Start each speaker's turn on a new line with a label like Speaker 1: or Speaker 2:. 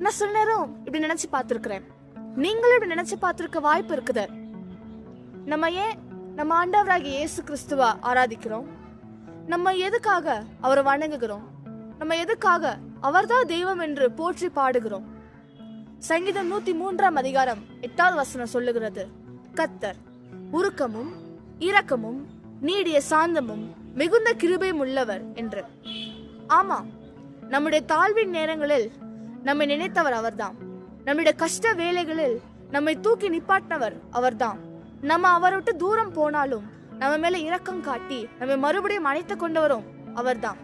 Speaker 1: நான் சில நேரம் இப்படி நினைச்சு பார்த்திருக்கிறேன். நீங்களும் இப்படி நினைச்சு பார்த்திருக்க வாய்ப்பு இருக்குது. நம்ம ஏன் நம்ம ஆண்டவராகிய இயேசு கிறிஸ்துவ ஆராதிக்கிறோம்? நம்ம எதுக்காக அவரை வணங்குகிறோம்? நம்ம எதுக்காக அவர்தான் தெய்வம் என்று போற்றி பாடுகிறோம்? சங்கீதம் 103 அதிகாரம் 8 சொல்லுகிறது, கர்த்தர் உருக்கமும் இரக்கமும் நீடிய சாந்தமும் மிகுந்த கிருபையும் உள்ளவர் என்று. ஆமா, நம்முடைய தாழ்வின் நேரங்களில் நம்மை நினைத்தவர் அவர்தான். நம்முடைய கஷ்ட வேலைகளில் நம்மை தூக்கி நிப்பாட்டினவர் அவர்தான். நம்ம அவரை விட்டு தூரம் போனாலும் நம்ம மேல இரக்கம் காட்டி நம்மை மறுபடியும் அணைத்து கொண்டவரும் அவர்தான்.